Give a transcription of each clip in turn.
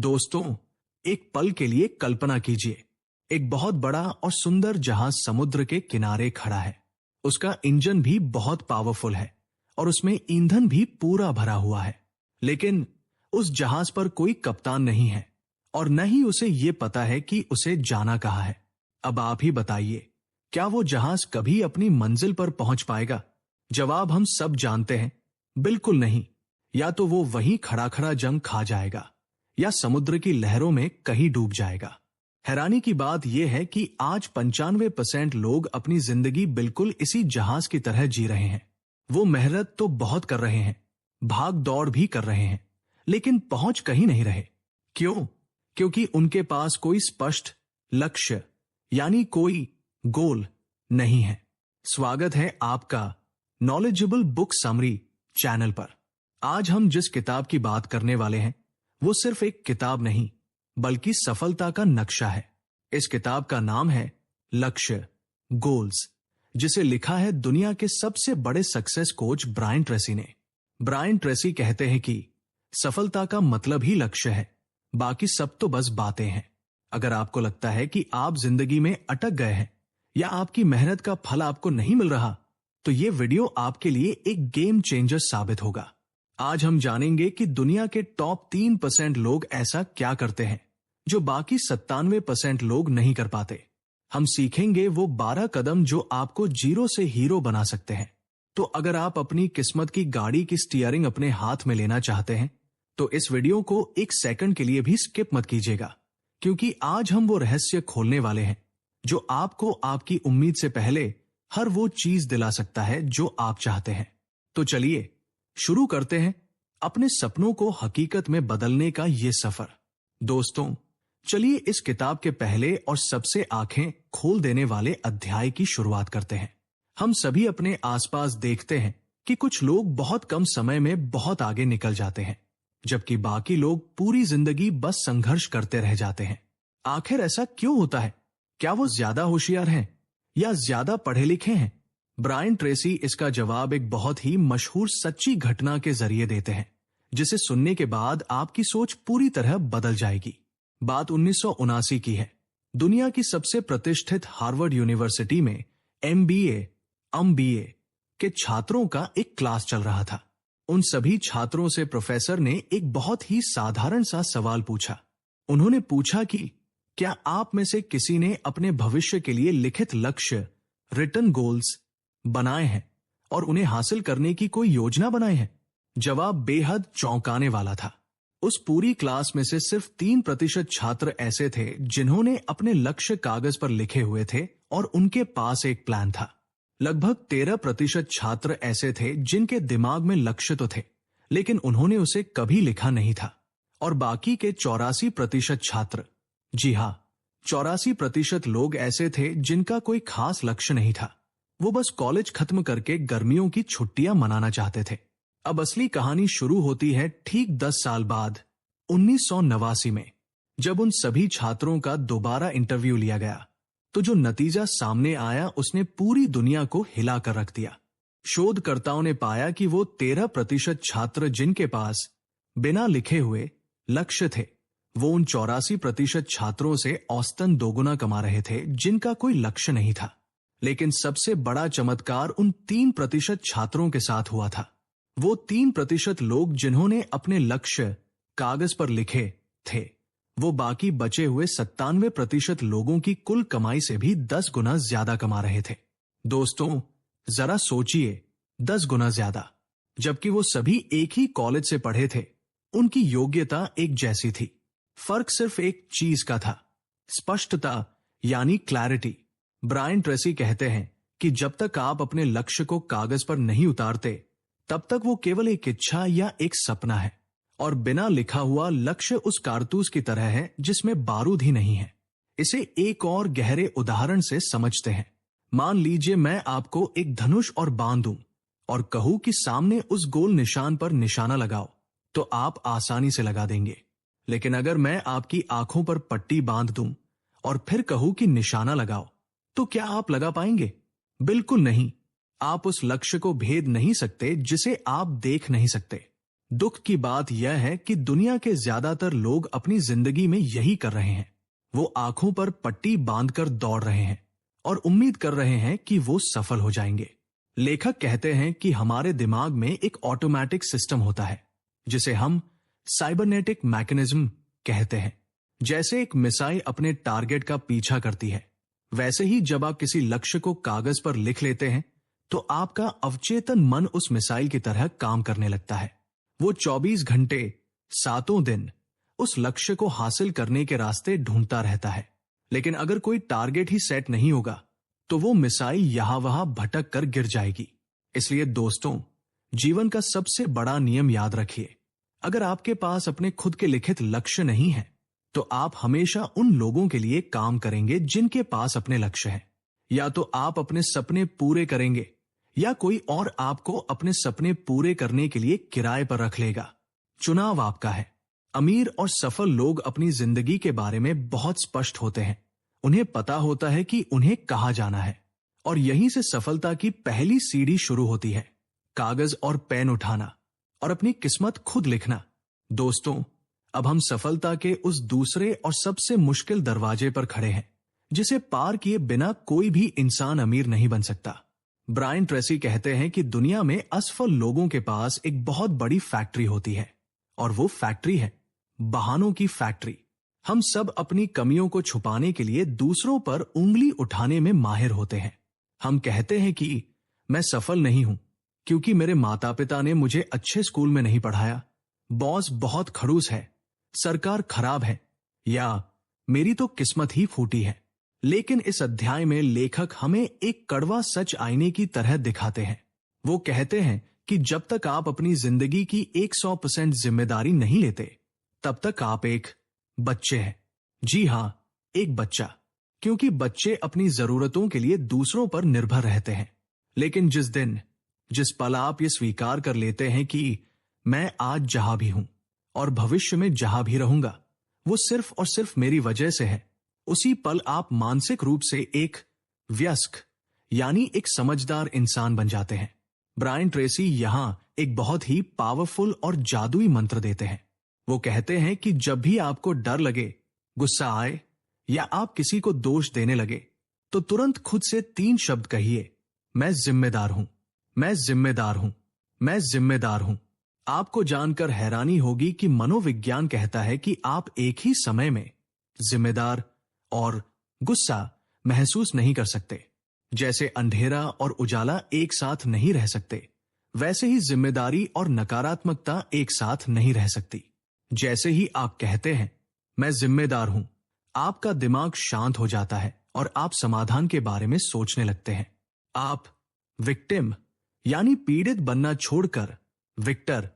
दोस्तों, एक पल के लिए कल्पना कीजिए। एक बहुत बड़ा और सुंदर जहाज समुद्र के किनारे खड़ा है। उसका इंजन भी बहुत पावरफुल है और उसमें ईंधन भी पूरा भरा हुआ है। लेकिन उस जहाज पर कोई कप्तान नहीं है और न ही उसे ये पता है कि उसे जाना कहाँ है। अब आप ही बताइए, क्या वो जहाज कभी अपनी मंजिल पर पहुंच पाएगा? जवाब हम सब जानते हैं, बिल्कुल नहीं। या तो वो वहीं खड़ा खड़ा जंग खा जाएगा या समुद्र की लहरों में कहीं डूब जाएगा। हैरानी की बात यह है कि आज 95% लोग अपनी जिंदगी बिल्कुल इसी जहाज की तरह जी रहे हैं। वो मेहनत तो बहुत कर रहे हैं, भाग दौड़ भी कर रहे हैं, लेकिन पहुंच कहीं नहीं रहे। क्यों? क्योंकि उनके पास कोई स्पष्ट लक्ष्य यानी कोई गोल नहीं है। स्वागत है आपका नॉलेजेबल बुक समरी चैनल पर। आज हम जिस किताब की बात करने वाले हैं वो सिर्फ एक किताब नहीं बल्कि सफलता का नक्शा है। इस किताब का नाम है लक्ष्य, गोल्स, जिसे लिखा है दुनिया के सबसे बड़े सक्सेस कोच ब्रायन ट्रेसी ने। ब्रायन ट्रेसी कहते हैं कि सफलता का मतलब ही लक्ष्य है, बाकी सब तो बस बातें हैं। अगर आपको लगता है कि आप जिंदगी में अटक गए हैं या आपकी मेहनत का फल आपको नहीं मिल रहा, तो ये वीडियो आपके लिए एक गेम चेंजर साबित होगा। आज हम जानेंगे कि दुनिया के टॉप 3% लोग ऐसा क्या करते हैं जो बाकी 97% लोग नहीं कर पाते। हम सीखेंगे वो 12 कदम जो आपको जीरो से हीरो बना सकते हैं। तो अगर आप अपनी किस्मत की गाड़ी की स्टीयरिंग अपने हाथ में लेना चाहते हैं तो इस वीडियो को एक सेकंड के लिए भी स्किप मत कीजिएगा, क्योंकि आज हम वो रहस्य खोलने वाले हैं जो आपको आपकी उम्मीद से पहले हर वो चीज दिला सकता है जो आप चाहते हैं। तो चलिए शुरू करते हैं अपने सपनों को हकीकत में बदलने का ये सफर। दोस्तों, चलिए इस किताब के पहले और सबसे आंखें खोल देने वाले अध्याय की शुरुआत करते हैं। हम सभी अपने आसपास देखते हैं कि कुछ लोग बहुत कम समय में बहुत आगे निकल जाते हैं, जबकि बाकी लोग पूरी जिंदगी बस संघर्ष करते रह जाते हैं। आखिर ऐसा क्यों होता है? क्या वो ज्यादा होशियार हैं या ज्यादा पढ़े लिखे हैं? ब्रायन ट्रेसी इसका जवाब एक बहुत ही मशहूर सच्ची घटना के जरिए देते हैं, जिसे सुनने के बाद आपकी सोच पूरी तरह बदल जाएगी। बात 1979 की है। दुनिया की सबसे प्रतिष्ठित हार्वर्ड यूनिवर्सिटी में MBA के छात्रों का एक क्लास चल रहा था। उन सभी छात्रों से प्रोफेसर ने एक बहुत ही साधारण सा सवाल पूछा। उन्होंने पूछा कि क्या आप में से किसी ने अपने भविष्य के लिए लिखित लक्ष्य, रिटन गोल्स बनाए हैं और उन्हें हासिल करने की कोई योजना बनाई है? जवाब बेहद चौंकाने वाला था। उस पूरी क्लास में से सिर्फ 3% छात्र ऐसे थे जिन्होंने अपने लक्ष्य कागज पर लिखे हुए थे और उनके पास एक प्लान था। लगभग 13% छात्र ऐसे थे जिनके दिमाग में लक्ष्य तो थे, लेकिन उन्होंने उसे कभी लिखा नहीं था। और बाकी के 84% छात्र, जी हां, 84% लोग ऐसे थे जिनका कोई खास लक्ष्य नहीं था। वो बस कॉलेज खत्म करके गर्मियों की छुट्टियां मनाना चाहते थे। अब असली कहानी शुरू होती है ठीक 10 साल बाद, 1989 में, जब उन सभी छात्रों का दोबारा इंटरव्यू लिया गया। तो जो नतीजा सामने आया उसने पूरी दुनिया को हिला कर रख दिया। शोधकर्ताओं ने पाया कि वो 13% छात्र जिनके पास बिना लिखे हुए लक्ष्य थे, वो उन 84% छात्रों से औसतन दोगुना कमा रहे थे जिनका कोई लक्ष्य नहीं था। लेकिन सबसे बड़ा चमत्कार उन 3% छात्रों के साथ हुआ था। वो 3% लोग जिन्होंने अपने लक्ष्य कागज पर लिखे थे, वो बाकी बचे हुए 97% लोगों की कुल कमाई से भी 10 गुना ज्यादा कमा रहे थे। दोस्तों, जरा सोचिए, 10 गुना ज्यादा, जबकि वो सभी एक ही कॉलेज से पढ़े थे। उनकी योग्यता एक जैसी थी। फर्क सिर्फ एक चीज का था, स्पष्टता यानी क्लैरिटी। ब्रायन ट्रेसी कहते हैं कि जब तक आप अपने लक्ष्य को कागज पर नहीं उतारते, तब तक वो केवल एक इच्छा या एक सपना है। और बिना लिखा हुआ लक्ष्य उस कारतूस की तरह है जिसमें बारूद ही नहीं है। इसे एक और गहरे उदाहरण से समझते हैं। मान लीजिए मैं आपको एक धनुष और बाण दूं और कहूं कि सामने उस गोल निशान पर निशाना लगाओ, तो आप आसानी से लगा देंगे। लेकिन अगर मैं आपकी आंखों पर पट्टी बांध दूं और फिर कहूं कि निशाना लगाओ, तो क्या आप लगा पाएंगे? बिल्कुल नहीं। आप उस लक्ष्य को भेद नहीं सकते जिसे आप देख नहीं सकते। दुख की बात यह है कि दुनिया के ज्यादातर लोग अपनी जिंदगी में यही कर रहे हैं। वो आंखों पर पट्टी बांधकर दौड़ रहे हैं और उम्मीद कर रहे हैं कि वो सफल हो जाएंगे। लेखक कहते हैं कि हमारे दिमाग में एक ऑटोमेटिक सिस्टम होता है जिसे हम साइबरनेटिक मैकेनिज्म कहते हैं। जैसे एक मिसाइल अपने टारगेट का पीछा करती है, वैसे ही जब आप किसी लक्ष्य को कागज पर लिख लेते हैं तो आपका अवचेतन मन उस मिसाइल की तरह काम करने लगता है। वो 24 घंटे 7 दिन उस लक्ष्य को हासिल करने के रास्ते ढूंढता रहता है। लेकिन अगर कोई टारगेट ही सेट नहीं होगा तो वो मिसाइल यहां वहां भटक कर गिर जाएगी। इसलिए दोस्तों, जीवन का सबसे बड़ा नियम याद रखिए। अगर आपके पास अपने खुद के लिखित लक्ष्य नहीं है तो आप हमेशा उन लोगों के लिए काम करेंगे जिनके पास अपने लक्ष्य हैं। या तो आप अपने सपने पूरे करेंगे या कोई और आपको अपने सपने पूरे करने के लिए किराए पर रख लेगा। चुनाव आपका है। अमीर और सफल लोग अपनी जिंदगी के बारे में बहुत स्पष्ट होते हैं। उन्हें पता होता है कि उन्हें कहां जाना है और यहीं से सफलता की पहली सीढ़ी शुरू होती है। कागज और पेन उठाना और अपनी किस्मत खुद लिखना। दोस्तों, अब हम सफलता के उस दूसरे और सबसे मुश्किल दरवाजे पर खड़े हैं जिसे पार किए बिना कोई भी इंसान अमीर नहीं बन सकता। ब्रायन ट्रेसी कहते हैं कि दुनिया में असफल लोगों के पास एक बहुत बड़ी फैक्ट्री होती है और वो फैक्ट्री है बहानों की फैक्ट्री। हम सब अपनी कमियों को छुपाने के लिए दूसरों पर उंगली उठाने में माहिर होते हैं। हम कहते हैं कि मैं सफल नहीं हूं क्योंकि मेरे माता पिता ने मुझे अच्छे स्कूल में नहीं पढ़ाया, बॉस बहुत खड़ूस है, सरकार खराब है, या मेरी तो किस्मत ही फूटी है। लेकिन इस अध्याय में लेखक हमें एक कड़वा सच आईने की तरह दिखाते हैं। वो कहते हैं कि जब तक आप अपनी जिंदगी की 100% जिम्मेदारी नहीं लेते तब तक आप एक बच्चे हैं। जी हां, एक बच्चा, क्योंकि बच्चे अपनी जरूरतों के लिए दूसरों पर निर्भर रहते हैं। लेकिन जिस पल आप ये स्वीकार कर लेते हैं कि मैं आज जहां भी हूं और भविष्य में जहां भी रहूंगा वो सिर्फ और सिर्फ मेरी वजह से है, उसी पल आप मानसिक रूप से एक वयस्क यानी एक समझदार इंसान बन जाते हैं। ब्रायन ट्रेसी यहां एक बहुत ही पावरफुल और जादुई मंत्र देते हैं। वो कहते हैं कि जब भी आपको डर लगे, गुस्सा आए या आप किसी को दोष देने लगे तो तुरंत खुद से 3 शब्द कहिए, मैं जिम्मेदार हूं, मैं जिम्मेदार हूं, मैं जिम्मेदार हूं। आपको जानकर हैरानी होगी कि मनोविज्ञान कहता है कि आप एक ही समय में जिम्मेदार और गुस्सा महसूस नहीं कर सकते। जैसे अंधेरा और उजाला एक साथ नहीं रह सकते, वैसे ही जिम्मेदारी और नकारात्मकता एक साथ नहीं रह सकती। जैसे ही आप कहते हैं मैं जिम्मेदार हूं, आपका दिमाग शांत हो जाता है और आप समाधान के बारे में सोचने लगते हैं। आप विक्टिम यानी पीड़ित बनना छोड़कर विक्टर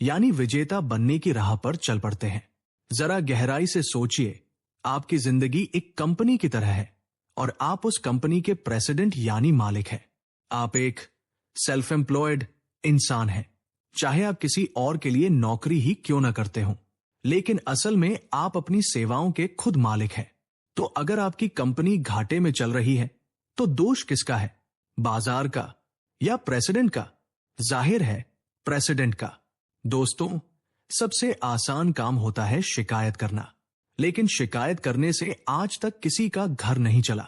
यानी विजेता बनने की राह पर चल पड़ते हैं। जरा गहराई से सोचिए, आपकी जिंदगी एक कंपनी की तरह है और आप उस कंपनी के प्रेसिडेंट यानी मालिक हैं। आप एक सेल्फ एम्प्लॉयड इंसान हैं, चाहे आप किसी और के लिए नौकरी ही क्यों ना करते हो, लेकिन असल में आप अपनी सेवाओं के खुद मालिक हैं। तो अगर आपकी कंपनी घाटे में चल रही है तो दोष किसका है, बाजार का या प्रेसिडेंट का? जाहिर है प्रेसिडेंट का। दोस्तों, सबसे आसान काम होता है शिकायत करना, लेकिन शिकायत करने से आज तक किसी का घर नहीं चला।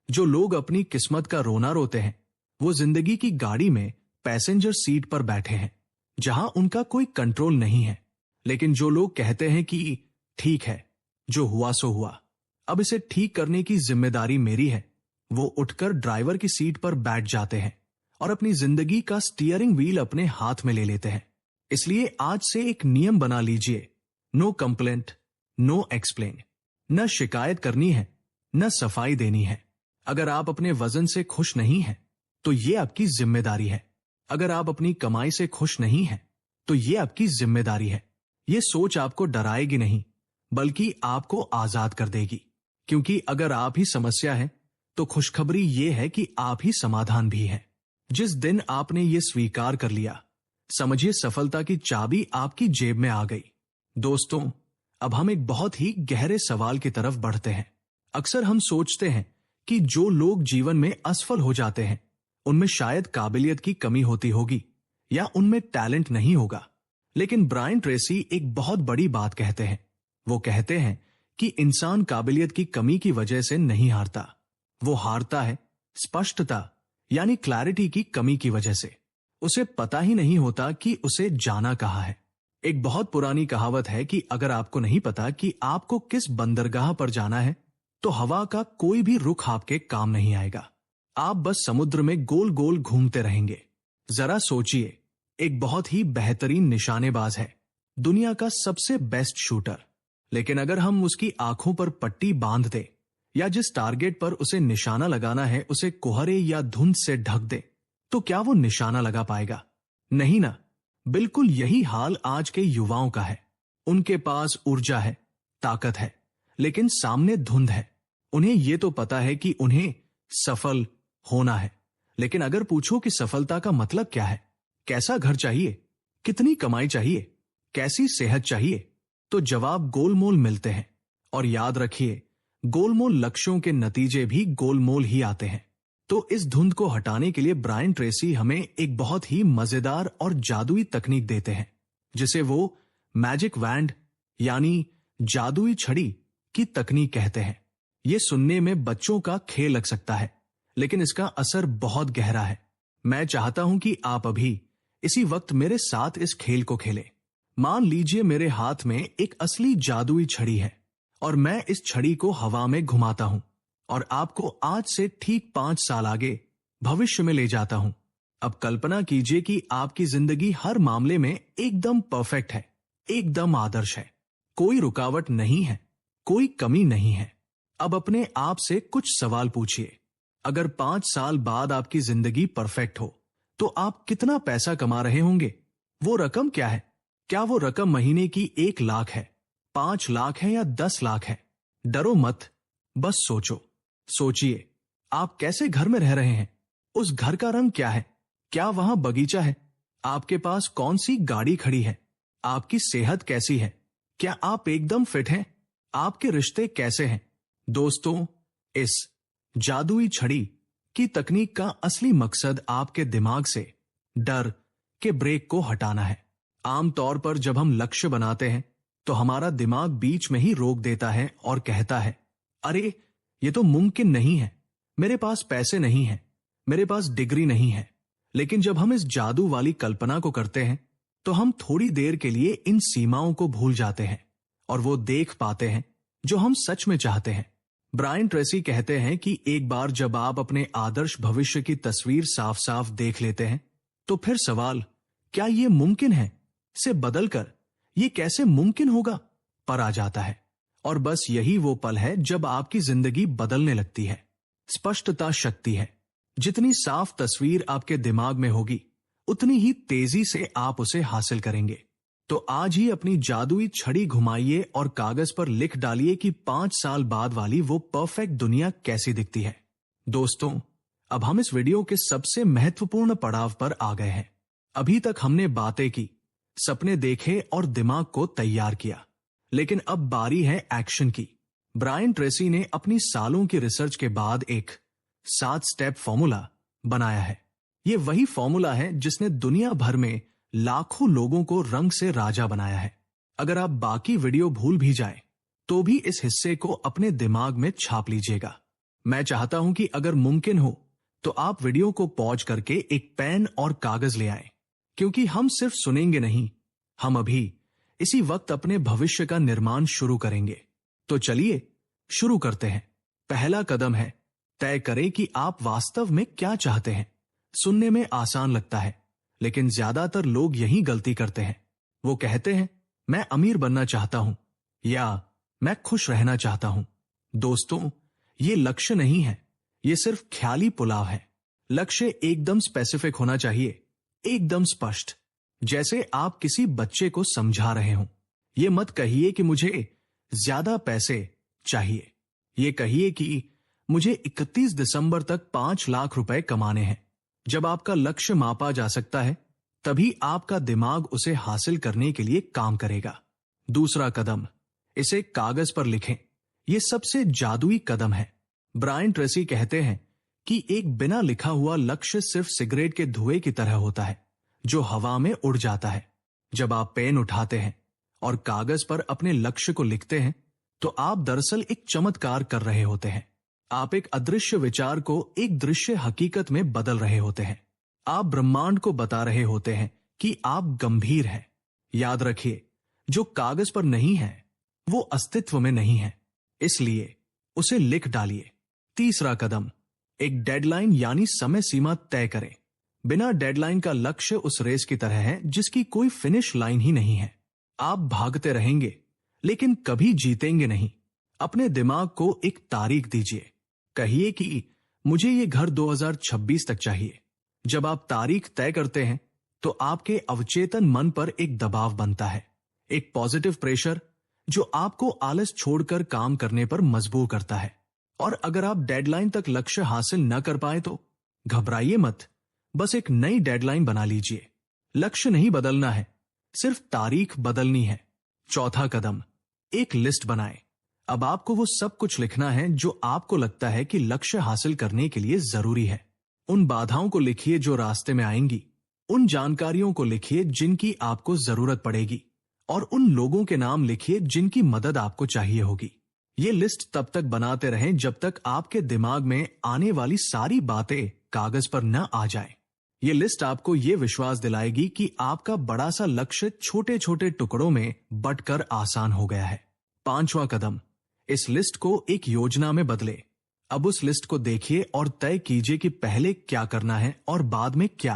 जो लोग अपनी किस्मत का रोना रोते हैं वो जिंदगी की गाड़ी में पैसेंजर सीट पर बैठे हैं जहां उनका कोई कंट्रोल नहीं है। लेकिन जो लोग कहते हैं कि ठीक है, जो हुआ सो हुआ, अब इसे ठीक करने की जिम्मेदारी मेरी है, वो उठकर ड्राइवर की सीट पर बैठ जाते हैं और अपनी जिंदगी का स्टीयरिंग व्हील अपने हाथ में ले लेते हैं। इसलिए आज से एक नियम बना लीजिए, नो कंप्लेंट, नो एक्सप्लेन। न शिकायत करनी है, न सफाई देनी है। अगर आप अपने वजन से खुश नहीं हैं, तो ये आपकी जिम्मेदारी है। अगर आप अपनी कमाई से खुश नहीं हैं, तो ये आपकी जिम्मेदारी है। ये सोच आपको डराएगी नहीं, बल्कि आपको आजाद कर देगी। क्योंकि अगर आप ही समस्या है, तो खुशखबरी ये है कि आप ही समाधान भी है। जिस दिन आपने ये स्वीकार कर लिया, समझिए सफलता की चाबी आपकी जेब में आ गई। दोस्तों, अब हम एक बहुत ही गहरे सवाल की तरफ बढ़ते हैं। अक्सर हम सोचते हैं कि जो लोग जीवन में असफल हो जाते हैं उनमें शायद काबिलियत की कमी होती होगी या उनमें टैलेंट नहीं होगा। लेकिन ब्रायन ट्रेसी एक बहुत बड़ी बात कहते हैं। वो कहते हैं कि इंसान काबिलियत की कमी की वजह से नहीं हारता, वो हारता है स्पष्टता यानी क्लैरिटी की कमी की वजह से। उसे पता ही नहीं होता कि उसे जाना कहाँ है। एक बहुत पुरानी कहावत है कि अगर आपको नहीं पता कि आपको किस बंदरगाह पर जाना है, तो हवा का कोई भी रुख आपके काम नहीं आएगा। आप बस समुद्र में गोल गोल घूमते रहेंगे। जरा सोचिए, एक बहुत ही बेहतरीन निशानेबाज है, दुनिया का सबसे बेस्ट शूटर, लेकिन अगर हम उसकी आंखों पर पट्टी बांध दे या जिस टारगेट पर उसे निशाना लगाना है उसे कोहरे या धुंध से ढक दे, तो क्या वो निशाना लगा पाएगा? नहीं ना। बिल्कुल यही हाल आज के युवाओं का है। उनके पास ऊर्जा है, ताकत है, लेकिन सामने धुंध है। उन्हें ये तो पता है कि उन्हें सफल होना है, लेकिन अगर पूछो कि सफलता का मतलब क्या है, कैसा घर चाहिए, कितनी कमाई चाहिए, कैसी सेहत चाहिए, तो जवाब गोलमोल मिलते हैं। और याद रखिए, गोलमोल लक्ष्यों के नतीजे भी गोलमोल ही आते हैं। तो इस धुंध को हटाने के लिए ब्रायन ट्रेसी हमें एक बहुत ही मजेदार और जादुई तकनीक देते हैं, जिसे वो मैजिक वैंड यानी जादुई छड़ी की तकनीक कहते हैं। ये सुनने में बच्चों का खेल लग सकता है, लेकिन इसका असर बहुत गहरा है। मैं चाहता हूं कि आप अभी इसी वक्त मेरे साथ इस खेल को खेलें। मान लीजिए मेरे हाथ में एक असली जादुई छड़ी है और मैं इस छड़ी को हवा में घुमाता हूं और आपको आज से ठीक 5 साल आगे भविष्य में ले जाता हूं। अब कल्पना कीजिए कि आपकी जिंदगी हर मामले में एकदम परफेक्ट है, एकदम आदर्श है, कोई रुकावट नहीं है, कोई कमी नहीं है। अब अपने आप से कुछ सवाल पूछिए। अगर 5 साल बाद आपकी जिंदगी परफेक्ट हो, तो आप कितना पैसा कमा रहे होंगे? वो रकम क्या है? क्या वो रकम महीने की 1 लाख है, 5 लाख है या 10 लाख है? डरो मत, बस सोचो। सोचिए, आप कैसे घर में रह रहे हैं? उस घर का रंग क्या है? क्या वहां बगीचा है? आपके पास कौन सी गाड़ी खड़ी है? आपकी सेहत कैसी है? क्या आप एकदम फिट हैं? आपके रिश्ते कैसे हैं? दोस्तों, इस जादुई छड़ी की तकनीक का असली मकसद आपके दिमाग से डर के ब्रेक को हटाना है। आमतौर पर जब हम लक्ष्य बनाते हैं, तो हमारा दिमाग बीच में ही रोक देता है और कहता है, अरे ये तो मुमकिन नहीं है, मेरे पास पैसे नहीं हैं, मेरे पास डिग्री नहीं है। लेकिन जब हम इस जादू वाली कल्पना को करते हैं, तो हम थोड़ी देर के लिए इन सीमाओं को भूल जाते हैं और वो देख पाते हैं जो हम सच में चाहते हैं। ब्रायन ट्रेसी कहते हैं कि एक बार जब आप अपने आदर्श भविष्य की तस्वीर साफ साफ देख लेते हैं, तो फिर सवाल, क्या ये मुमकिन है, से बदलकर ये कैसे मुमकिन होगा पर आ जाता है। और बस यही वो पल है जब आपकी जिंदगी बदलने लगती है। स्पष्टता शक्ति है। जितनी साफ तस्वीर आपके दिमाग में होगी, उतनी ही तेजी से आप उसे हासिल करेंगे। तो आज ही अपनी जादुई छड़ी घुमाइए और कागज पर लिख डालिए कि 5 साल बाद वाली वो परफेक्ट दुनिया कैसी दिखती है। दोस्तों, अब हम इस वीडियो के सबसे महत्वपूर्ण पड़ाव पर आ गए हैं। अभी तक हमने बातें की, सपने देखे और दिमाग को तैयार किया, लेकिन अब बारी है एक्शन की। ब्रायन ट्रेसी ने अपनी सालों की रिसर्च के बाद एक 7 स्टेप फॉर्मूला बनाया है। ये वही फॉर्मूला है जिसने दुनिया भर में लाखों लोगों को रंग से राजा बनाया है। अगर आप बाकी वीडियो भूल भी जाएं, तो भी इस हिस्से को अपने दिमाग में छाप लीजिएगा। मैं चाहता हूं कि अगर मुमकिन हो तो आप वीडियो को पॉज करके एक पेन और कागज ले आएं, क्योंकि हम सिर्फ सुनेंगे नहीं, हम अभी इसी वक्त अपने भविष्य का निर्माण शुरू करेंगे। तो चलिए शुरू करते हैं। पहला कदम है, तय करें कि आप वास्तव में क्या चाहते हैं। सुनने में आसान लगता है, लेकिन ज्यादातर लोग यही गलती करते हैं। वो कहते हैं, मैं अमीर बनना चाहता हूं या मैं खुश रहना चाहता हूं। दोस्तों, ये लक्ष्य नहीं है, ये सिर्फ ख्याली पुलाव है। लक्ष्य एकदम स्पेसिफिक होना चाहिए, एकदम स्पष्ट, जैसे आप किसी बच्चे को समझा रहे हों। ये मत कहिए कि मुझे ज्यादा पैसे चाहिए, ये कहिए कि मुझे 31 दिसंबर तक 5 लाख रुपए कमाने हैं। जब आपका लक्ष्य मापा जा सकता है, तभी आपका दिमाग उसे हासिल करने के लिए काम करेगा। दूसरा कदम, इसे कागज पर लिखें। यह सबसे जादुई कदम है। ब्रायन ट्रेसी कहते हैं कि एक बिना लिखा हुआ लक्ष्य सिर्फ सिगरेट के धुएं की तरह होता है, जो हवा में उड़ जाता है। जब आप पेन उठाते हैं और कागज पर अपने लक्ष्य को लिखते हैं, तो आप दरअसल एक चमत्कार कर रहे होते हैं। आप एक अदृश्य विचार को एक दृश्य हकीकत में बदल रहे होते हैं। आप ब्रह्मांड को बता रहे होते हैं कि आप गंभीर हैं। याद रखिए, जो कागज पर नहीं है वो अस्तित्व में नहीं है, इसलिए उसे लिख डालिए। तीसरा कदम, एक डेडलाइन यानी समय सीमा तय करें। बिना डेडलाइन का लक्ष्य उस रेस की तरह है जिसकी कोई फिनिश लाइन ही नहीं है। आप भागते रहेंगे लेकिन कभी जीतेंगे नहीं। अपने दिमाग को एक तारीख दीजिए। कहिए कि मुझे ये घर 2026 तक चाहिए। जब आप तारीख तय करते हैं तो आपके अवचेतन मन पर एक दबाव बनता है, एक पॉजिटिव प्रेशर जो आपको आलस छोड़कर काम करने पर मजबूर करता है। और अगर आप डेडलाइन तक लक्ष्य हासिल न कर पाए तो घबराइए मत, बस एक नई डेडलाइन बना लीजिए। लक्ष्य नहीं बदलना है, सिर्फ तारीख बदलनी है। चौथा कदम, एक लिस्ट बनाएं। अब आपको वो सब कुछ लिखना है जो आपको लगता है कि लक्ष्य हासिल करने के लिए जरूरी है। उन बाधाओं को लिखिए जो रास्ते में आएंगी, उन जानकारियों को लिखिए जिनकी आपको जरूरत पड़ेगी, और उन लोगों के नाम लिखिए जिनकी मदद आपको चाहिए होगी। ये लिस्ट तब तक बनाते रहें जब तक आपके दिमाग में आने वाली सारी बातें कागज पर न आ जाए। ये लिस्ट आपको ये विश्वास दिलाएगी कि आपका बड़ा सा लक्ष्य छोटे छोटे टुकड़ों में बंटकर आसान हो गया है। पांचवा कदम, इस लिस्ट को एक योजना में बदले। अब उस लिस्ट को देखिए और तय कीजिए कि पहले क्या करना है और बाद में क्या।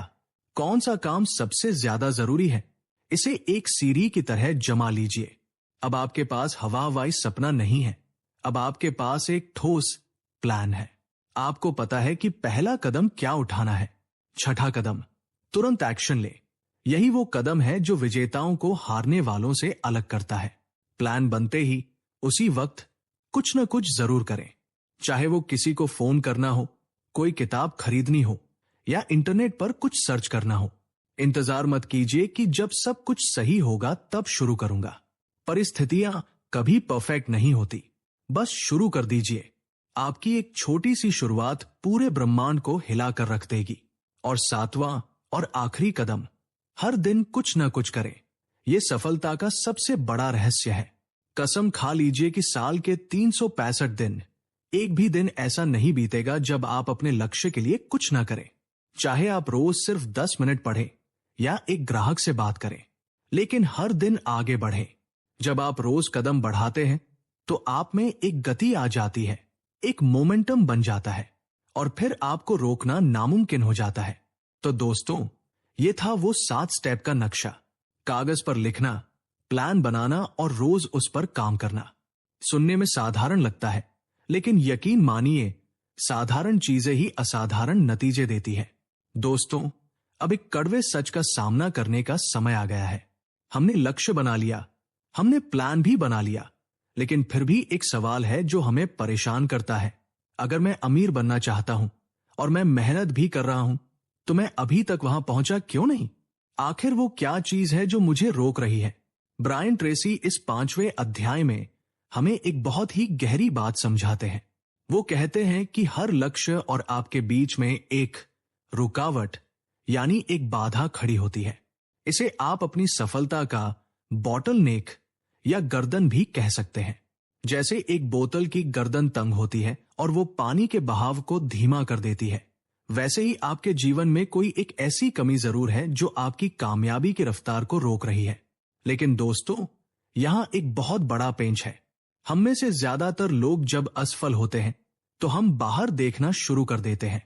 कौन सा काम सबसे ज्यादा जरूरी है, इसे एक सीढ़ी की तरह जमा लीजिए। अब आपके पास हवा हवाई सपना नहीं है, अब आपके पास एक ठोस प्लान है। आपको पता है कि पहला कदम क्या उठाना है। छठा कदम, तुरंत एक्शन ले। यही वो कदम है जो विजेताओं को हारने वालों से अलग करता है। प्लान बनते ही उसी वक्त कुछ न कुछ जरूर करें, चाहे वो किसी को फोन करना हो, कोई किताब खरीदनी हो या इंटरनेट पर कुछ सर्च करना हो। इंतजार मत कीजिए कि जब सब कुछ सही होगा तब शुरू करूंगा। परिस्थितियां कभी परफेक्ट नहीं होती, बस शुरू कर दीजिए। आपकी एक छोटी सी शुरुआत पूरे ब्रह्मांड को हिलाकर रख देगी। और सातवां और आखिरी कदम, हर दिन कुछ न कुछ करें। यह सफलता का सबसे बड़ा रहस्य है। कसम खा लीजिए कि साल के 365 दिन एक भी दिन ऐसा नहीं बीतेगा जब आप अपने लक्ष्य के लिए कुछ ना करें। चाहे आप रोज सिर्फ 10 मिनट पढ़ें या एक ग्राहक से बात करें, लेकिन हर दिन आगे बढ़ें। जब आप रोज कदम बढ़ाते हैं तो आप में एक गति आ जाती है, एक मोमेंटम बन जाता है, और फिर आपको रोकना नामुमकिन हो जाता है। तो दोस्तों, ये था वो 7 स्टेप का नक्शा। कागज पर लिखना, प्लान बनाना और रोज उस पर काम करना। सुनने में साधारण लगता है, लेकिन यकीन मानिए, साधारण चीजें ही असाधारण नतीजे देती है। दोस्तों, अब एक कड़वे सच का सामना करने का समय आ गया है। हमने लक्ष्य बना लिया, हमने प्लान भी बना लिया, लेकिन फिर भी एक सवाल है जो हमें परेशान करता है। अगर मैं अमीर बनना चाहता हूं और मैं मेहनत भी कर रहा हूं, तो मैं अभी तक वहां पहुंचा क्यों नहीं? आखिर वो क्या चीज है जो मुझे रोक रही है? ब्रायन ट्रेसी इस 5वें अध्याय में हमें एक बहुत ही गहरी बात समझाते हैं। वो कहते हैं कि हर लक्ष्य और आपके बीच में एक रुकावट यानी एक बाधा खड़ी होती है। इसे आप अपनी सफलता का बॉटल नेक या गर्दन भी कह सकते हैं। जैसे एक बोतल की गर्दन तंग होती है और वो पानी के बहाव को धीमा कर देती है, वैसे ही आपके जीवन में कोई एक ऐसी कमी जरूर है जो आपकी कामयाबी की रफ्तार को रोक रही है। लेकिन दोस्तों, यहां एक बहुत बड़ा पेंच है। हम में से ज्यादातर लोग जब असफल होते हैं तो हम बाहर देखना शुरू कर देते हैं।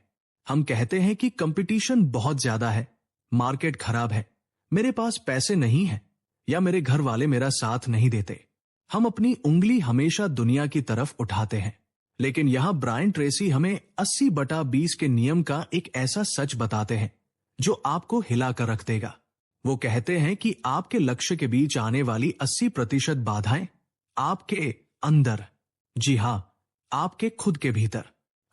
हम कहते हैं कि कंपटीशन बहुत ज्यादा है, मार्केट खराब है, मेरे पास पैसे नहीं है, या मेरे घर वाले मेरा साथ नहीं देते। हम अपनी उंगली हमेशा दुनिया की तरफ उठाते हैं। लेकिन यहां ब्रायन ट्रेसी हमें 80/20 के नियम का एक ऐसा सच बताते हैं जो आपको हिलाकर रख देगा। वो कहते हैं कि आपके लक्ष्य के बीच आने वाली 80% बाधाएं आपके अंदर, जी हां, आपके खुद के भीतर,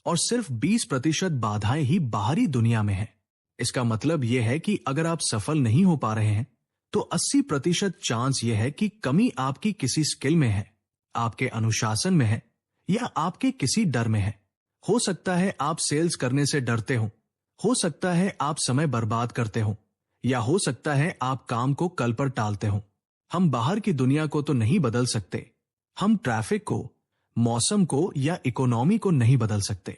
और सिर्फ 20% बाधाएं ही बाहरी दुनिया में है। इसका मतलब यह है कि अगर आप सफल नहीं हो पा रहे हैं तो 80% चांस यह है कि कमी आपकी किसी स्किल में है, आपके अनुशासन में है, या आपके किसी डर में है। हो सकता है आप सेल्स करने से डरते हो सकता है आप समय बर्बाद करते हो, या हो सकता है आप काम को कल पर टालते हो। हम बाहर की दुनिया को तो नहीं बदल सकते, हम ट्रैफिक को, मौसम को या इकोनॉमी को नहीं बदल सकते,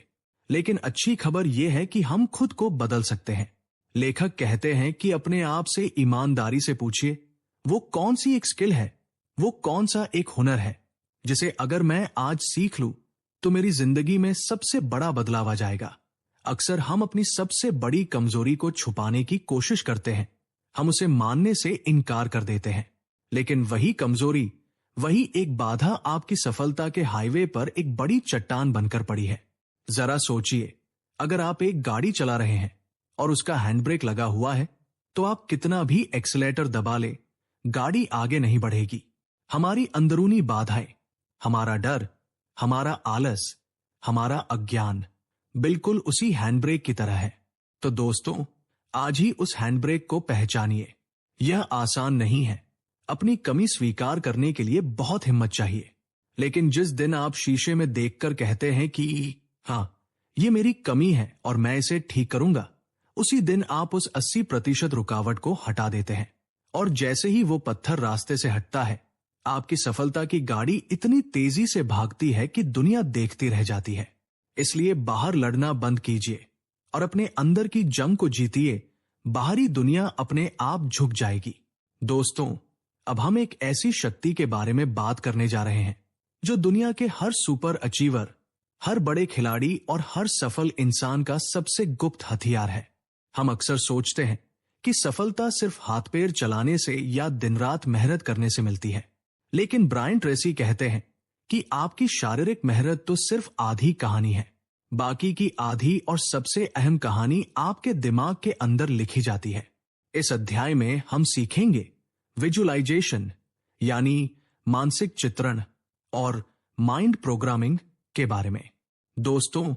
लेकिन अच्छी खबर यह है कि हम खुद को बदल सकते हैं। लेखक कहते हैं कि अपने आप से ईमानदारी से पूछिए, वो कौन सी एक स्किल है, वो कौन सा एक हुनर है जिसे अगर मैं आज सीख लूं तो मेरी जिंदगी में सबसे बड़ा बदलाव आ जाएगा। अक्सर हम अपनी सबसे बड़ी कमजोरी को छुपाने की कोशिश करते हैं, हम उसे मानने से इनकार कर देते हैं, लेकिन वही कमजोरी, वही एक बाधा आपकी सफलता के हाईवे पर एक बड़ी चट्टान बनकर पड़ी है। जरा सोचिए, अगर आप एक गाड़ी चला रहे हैं और उसका हैंड ब्रेक लगा हुआ है तो आप कितना भी एक्सीलेटर दबा ले, गाड़ी आगे नहीं बढ़ेगी। हमारी अंदरूनी बाधाएं, हमारा डर, हमारा आलस, हमारा अज्ञान बिल्कुल उसी हैंड ब्रेक की तरह है। तो दोस्तों, आज ही उस हैंड ब्रेक को पहचानिए। यह आसान नहीं है, अपनी कमी स्वीकार करने के लिए बहुत हिम्मत चाहिए, लेकिन जिस दिन आप शीशे में देखकर कहते हैं कि हाँ, ये मेरी कमी है और मैं इसे ठीक करूंगा, उसी दिन आप उस 80% रुकावट को हटा देते हैं। और जैसे ही वो पत्थर रास्ते से हटता है, आपकी सफलता की गाड़ी इतनी तेजी से भागती है कि दुनिया देखती रह जाती है। इसलिए बाहर लड़ना बंद कीजिए और अपने अंदर की जंग को जीतिए। बाहरी दुनिया अपने आप झुक जाएगी। दोस्तों, अब हम एक ऐसी शक्ति के बारे में बात करने जा रहे हैं जो दुनिया के हर सुपर अचीवर, हर बड़े खिलाड़ी और हर सफल इंसान का सबसे गुप्त हथियार है। हम अक्सर सोचते हैं कि सफलता सिर्फ हाथ पैर चलाने से या दिन रात मेहनत करने से मिलती है, लेकिन ब्रायन ट्रेसी कहते हैं कि आपकी शारीरिक मेहनत तो सिर्फ आधी कहानी है, बाकी की आधी और सबसे अहम कहानी आपके दिमाग के अंदर लिखी जाती है। इस अध्याय में हम सीखेंगे विजुअलाइजेशन यानी मानसिक चित्रण और माइंड प्रोग्रामिंग के बारे में। दोस्तों,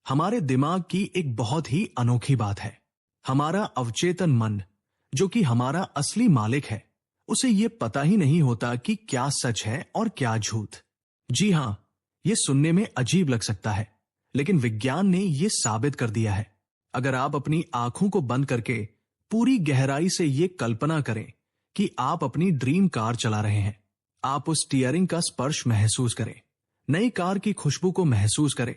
हमारे दिमाग की एक बहुत ही अनोखी बात है। हमारा अवचेतन मन, जो कि हमारा असली मालिक है, उसे यह पता ही नहीं होता कि क्या सच है और क्या झूठ। जी हां, यह सुनने में अजीब लग सकता है, लेकिन विज्ञान ने यह साबित कर दिया है। अगर आप अपनी आंखों को बंद करके पूरी गहराई से यह कल्पना करें कि आप अपनी ड्रीम कार चला रहे हैं, आप उस स्टीयरिंग का स्पर्श महसूस करें, नई कार की खुशबू को महसूस करें,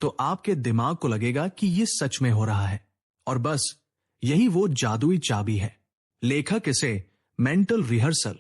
तो आपके दिमाग को लगेगा कि यह सच में हो रहा है। और बस यही वो जादुई चाबी है। लेखक इसे मेंटल रिहर्सल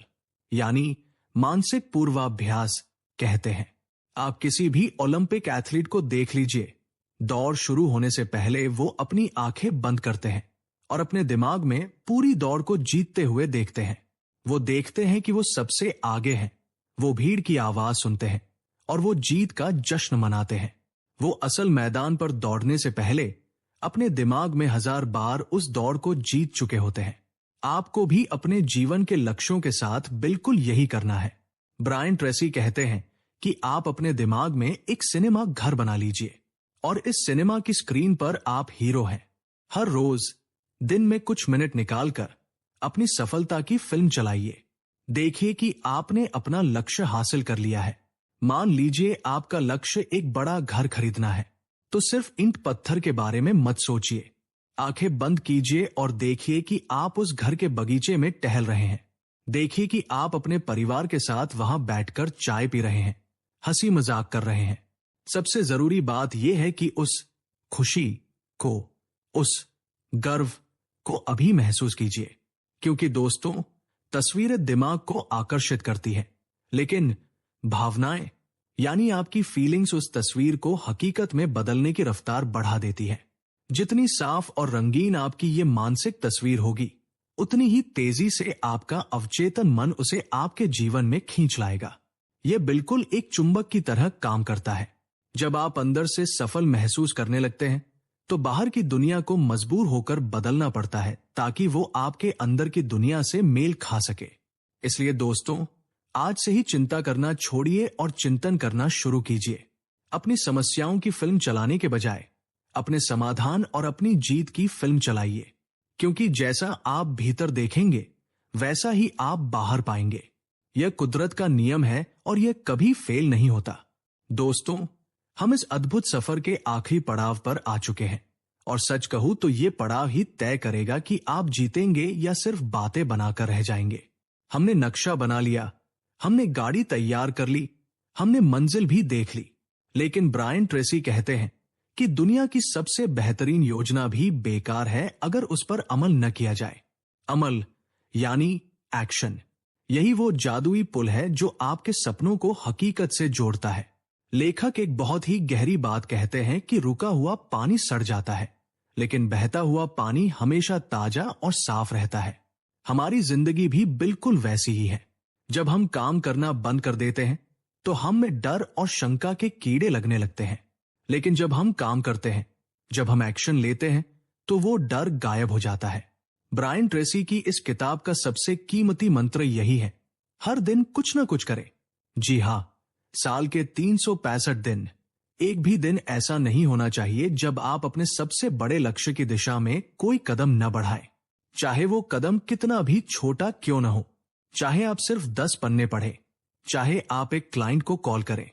यानी मानसिक पूर्वाभ्यास कहते हैं। आप किसी भी ओलंपिक एथलीट को देख लीजिए, दौड़ शुरू होने से पहले वो अपनी आंखें बंद करते हैं और अपने दिमाग में पूरी दौड़ को जीतते हुए देखते हैं। वो देखते हैं कि वो सबसे आगे हैं, वो भीड़ की आवाज सुनते हैं और वो जीत का जश्न मनाते हैं। वो असल मैदान पर दौड़ने से पहले अपने दिमाग में 1000 बार उस दौड़ को जीत चुके होते हैं। आपको भी अपने जीवन के लक्ष्यों के साथ बिल्कुल यही करना है। ब्रायन ट्रेसी कहते हैं कि आप अपने दिमाग में एक सिनेमा घर बना लीजिए और इस सिनेमा की स्क्रीन पर आप हीरो हैं। हर रोज दिन में कुछ मिनट निकालकर अपनी सफलता की फिल्म चलाइए। देखिए कि आपने अपना लक्ष्य हासिल कर लिया है। मान लीजिए आपका लक्ष्य एक बड़ा घर खरीदना है, तो सिर्फ ईंट पत्थर के बारे में मत सोचिए। आंखें बंद कीजिए और देखिए कि आप उस घर के बगीचे में टहल रहे हैं। देखिए कि आप अपने परिवार के साथ वहां बैठकर चाय पी रहे हैं, हंसी मजाक कर रहे हैं। सबसे जरूरी बात यह है कि उस खुशी को, उस गर्व को अभी महसूस कीजिए, क्योंकि दोस्तों, तस्वीरें दिमाग को आकर्षित करती है, लेकिन भावनाएं यानी आपकी फीलिंग्स उस तस्वीर को हकीकत में बदलने की रफ्तार बढ़ा देती है। जितनी साफ और रंगीन आपकी ये मानसिक तस्वीर होगी, उतनी ही तेजी से आपका अवचेतन मन उसे आपके जीवन में खींच लाएगा। यह बिल्कुल एक चुंबक की तरह काम करता है। जब आप अंदर से सफल महसूस करने लगते हैं, तो बाहर की दुनिया को मजबूर होकर बदलना पड़ता है ताकि वो आपके अंदर की दुनिया से मेल खा सके। इसलिए दोस्तों, आज से ही चिंता करना छोड़िए और चिंतन करना शुरू कीजिए। अपनी समस्याओं की फिल्म चलाने के बजाय अपने समाधान और अपनी जीत की फिल्म चलाइए, क्योंकि जैसा आप भीतर देखेंगे वैसा ही आप बाहर पाएंगे। यह कुदरत का नियम है और यह कभी फेल नहीं होता। दोस्तों, हम इस अद्भुत सफर के आखिरी पड़ाव पर आ चुके हैं और सच कहूं तो ये पड़ाव ही तय करेगा कि आप जीतेंगे या सिर्फ बातें बनाकर रह जाएंगे। हमने नक्शा बना लिया, हमने गाड़ी तैयार कर ली, हमने मंजिल भी देख ली, लेकिन ब्रायन ट्रेसी कहते हैं कि दुनिया की सबसे बेहतरीन योजना भी बेकार है अगर उस पर अमल न किया जाए। अमल यानी एक्शन, यही वो जादुई पुल है जो आपके सपनों को हकीकत से जोड़ता है। लेखक एक बहुत ही गहरी बात कहते हैं कि रुका हुआ पानी सड़ जाता है, लेकिन बहता हुआ पानी हमेशा ताजा और साफ रहता है। हमारी जिंदगी भी बिल्कुल वैसी ही है। जब हम काम करना बंद कर देते हैं तो हम में डर और शंका के कीड़े लगने लगते हैं, लेकिन जब हम काम करते हैं, जब हम एक्शन लेते हैं, तो वो डर गायब हो जाता है। ब्रायन ट्रेसी की इस किताब का सबसे कीमती मंत्र यही है, हर दिन कुछ ना कुछ करें। जी हां, साल के 365 दिन, एक भी दिन ऐसा नहीं होना चाहिए जब आप अपने सबसे बड़े लक्ष्य की दिशा में कोई कदम न बढ़ाएं। चाहे वो कदम कितना भी छोटा क्यों न हो, चाहे आप सिर्फ 10 पन्ने पढ़ें, चाहे आप एक क्लाइंट को कॉल करें,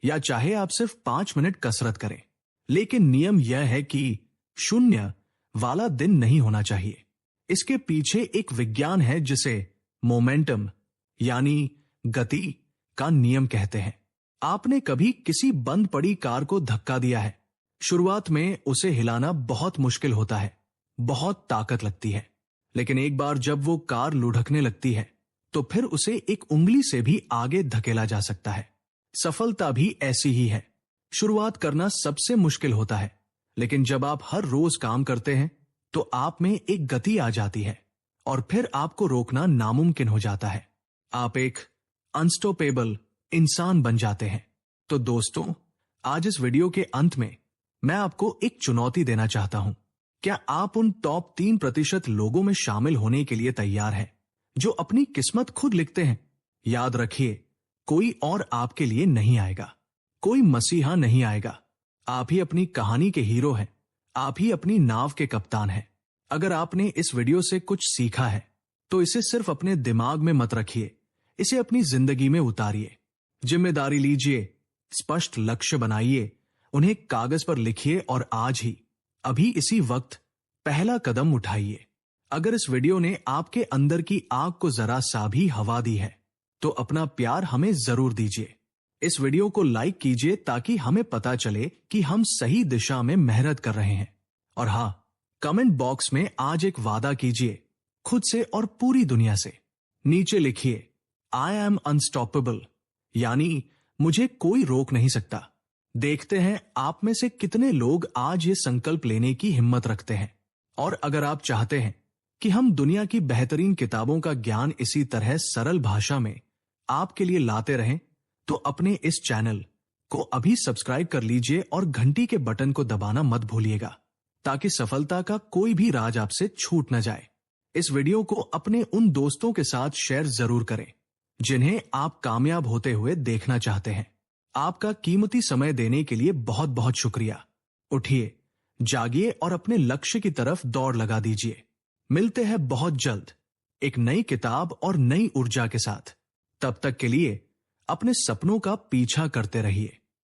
या चाहे आप सिर्फ 5 मिनट कसरत करें, लेकिन नियम यह है कि शून्य वाला दिन नहीं होना चाहिए। इसके पीछे एक विज्ञान है जिसे मोमेंटम यानी गति का नियम कहते हैं। आपने कभी किसी बंद पड़ी कार को धक्का दिया है? शुरुआत में उसे हिलाना बहुत मुश्किल होता है, बहुत ताकत लगती है, लेकिन एक बार जब वो कार लुढ़कने लगती है तो फिर उसे एक उंगली से भी आगे धकेला जा सकता है। सफलता भी ऐसी ही है। शुरुआत करना सबसे मुश्किल होता है, लेकिन जब आप हर रोज काम करते हैं तो आप में एक गति आ जाती है और फिर आपको रोकना नामुमकिन हो जाता है। आप एक अनस्टॉपेबल इंसान बन जाते हैं। तो दोस्तों, आज इस वीडियो के अंत में मैं आपको एक चुनौती देना चाहता हूं। क्या आप उन टॉप 3% लोगों में शामिल होने के लिए तैयार हैं जो अपनी किस्मत खुद लिखते हैं? याद रखिए, कोई और आपके लिए नहीं आएगा, कोई मसीहा नहीं आएगा। आप ही अपनी कहानी के हीरो हैं, आप ही अपनी नाव के कप्तान हैं। अगर आपने इस वीडियो से कुछ सीखा है तो इसे सिर्फ अपने दिमाग में मत रखिए, इसे अपनी जिंदगी में उतारिए। जिम्मेदारी लीजिए, स्पष्ट लक्ष्य बनाइए, उन्हें कागज पर लिखिए और आज ही, अभी इसी वक्त पहला कदम उठाइए। अगर इस वीडियो ने आपके अंदर की आग को जरा सा भी हवा दी है तो अपना प्यार हमें जरूर दीजिए। इस वीडियो को लाइक कीजिए ताकि हमें पता चले कि हम सही दिशा में मेहनत कर रहे हैं। और हाँ, कमेंट बॉक्स में आज एक वादा कीजिए, खुद से और पूरी दुनिया से। नीचे लिखिए, आई एम अनस्टॉपेबल, यानी मुझे कोई रोक नहीं सकता। देखते हैं आप में से कितने लोग आज ये संकल्प लेने की हिम्मत रखते हैं। और अगर आप चाहते हैं कि हम दुनिया की बेहतरीन किताबों का ज्ञान इसी तरह सरल भाषा में आपके लिए लाते रहें, तो अपने इस चैनल को अभी सब्सक्राइब कर लीजिए और घंटी के बटन को दबाना मत भूलिएगा, ताकि सफलता का कोई भी राज आपसे छूट न जाए। इस वीडियो को अपने उन दोस्तों के साथ शेयर जरूर करें जिन्हें आप कामयाब होते हुए देखना चाहते हैं। आपका कीमती समय देने के लिए बहुत बहुत शुक्रिया। उठिए, जागिए और अपने लक्ष्य की तरफ दौड़ लगा दीजिए। मिलते हैं बहुत जल्द एक नई किताब और नई ऊर्जा के साथ। तब तक के लिए अपने सपनों का पीछा करते रहिए।